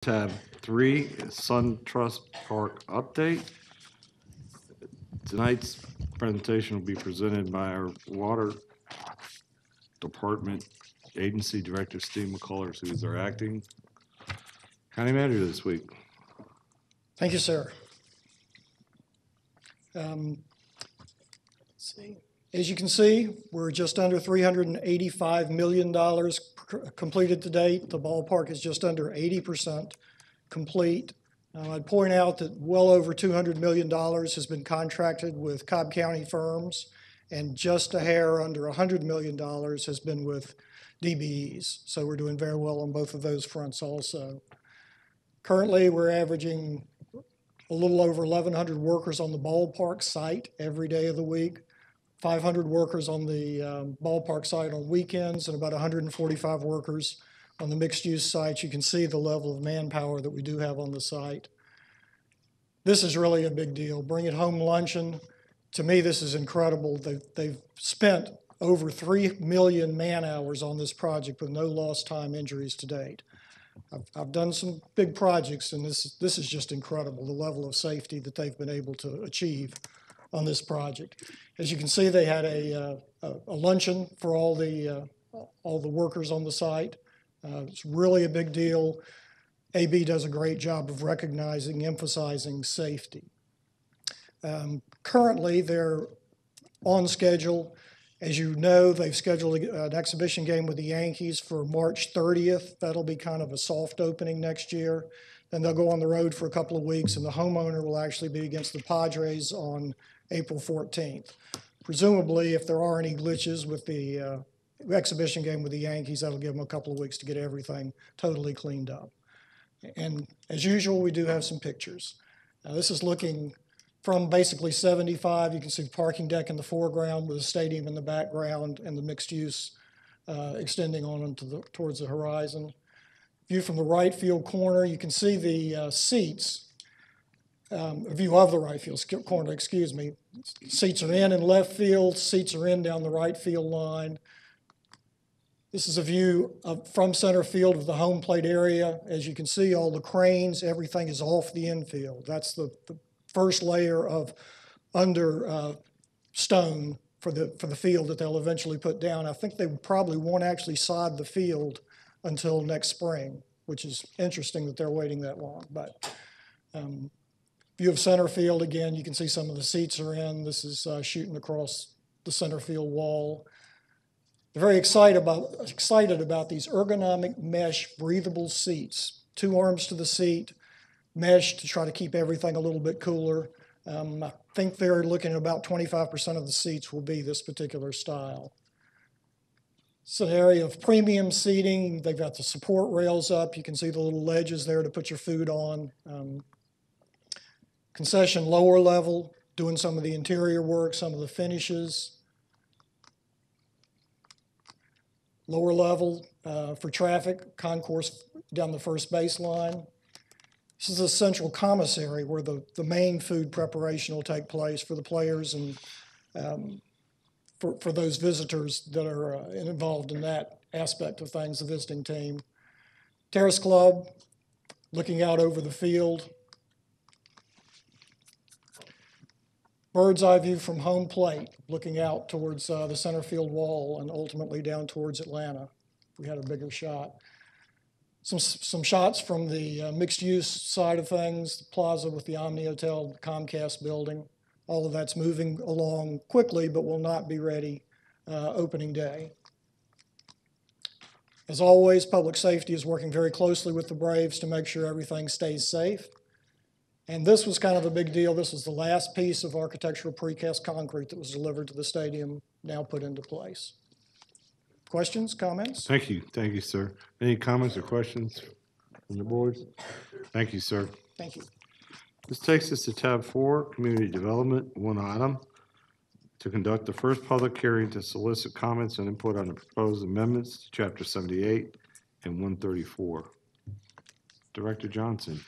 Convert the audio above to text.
Tab 3 is Suntrust Park Update. Tonight's presentation will be presented by our Water Department Agency Director Steve McCullers, who is our acting county manager this week. Thank you, sir. Let's see. As you can see, we're just under $385 million completed to date. The ballpark is just under 80% complete. I'd point out that well over $200 million has been contracted with Cobb County firms, and just a hair under $100 million has been with DBEs. So we're doing very well on both of those fronts also. Currently, we're averaging a little over 1,100 workers on the ballpark site every day of the week, 500 workers on the ballpark site on weekends, and about 145 workers on the mixed-use sites. You can see the level of manpower that we do have on the site. This is really a big deal. Bring It Home Luncheon. To me, this is incredible. They've spent over 3 million man-hours on this project with no lost time injuries to date. I've done some big projects, and this is just incredible, the level of safety that they've been able to achieve on this project. As you can see, they had a luncheon for all the workers on the site. It's really a big deal. AB does a great job of recognizing, emphasizing safety. Currently, they're on schedule. As you know, they've scheduled an exhibition game with the Yankees for March 30th. That'll be kind of a soft opening next year. Then they'll go on the road for a couple of weeks, and the homeowner will actually be against the Padres on April 14th. Presumably, if there are any glitches with the exhibition game with the Yankees, that'll give them a couple of weeks to get everything totally cleaned up. And as usual, we do have some pictures. Now, this is looking from basically 75. You can see the parking deck in the foreground with the stadium in the background and the mixed use extending on towards the horizon. View from the right field corner, you can see the seats. A view of the right field corner, excuse me. Seats are in left field, seats are in down the right field line. This is a view from center field of the home plate area. As you can see, all the cranes, everything is off the infield. That's the first layer of under stone for the field that they'll eventually put down. I think they probably won't actually sod the field until next spring, which is interesting that they're waiting that long. But view of center field, again, you can see some of the seats are in. This is shooting across the center field wall. They're very excited about these ergonomic mesh breathable seats. 2 arms to the seat, mesh to try to keep everything a little bit cooler. I think they're looking at about 25% of the seats will be this particular style. It's an area of premium seating. They've got the support rails up. You can see the little ledges there to put your food on. Concession lower level, doing some of the interior work, some of the finishes. Lower level for traffic, concourse down the first baseline. This is a central commissary where the main food preparation will take place for the players and for those visitors that are involved in that aspect of things, the visiting team. Terrace Club, looking out over the field. Bird's eye view from home plate, looking out towards the center field wall and ultimately down towards Atlanta. We had a bigger shot. Some shots from the mixed-use side of things, the Plaza with the OMNI Hotel, the COMCAST building. All of that's moving along quickly, but will not be ready opening day. As always, public safety is working very closely with the Braves to make sure everything stays safe. And this was kind of a big deal. This was the last piece of architectural precast concrete that was delivered to the stadium, now put into place. Questions, comments? Thank you, sir. Any comments or questions from the board? Thank you, sir. Thank you. This takes us to tab 4, Community Development, one item. To conduct the first public hearing to solicit comments and input on the proposed amendments to Chapter 78 and 134. Director Johnson.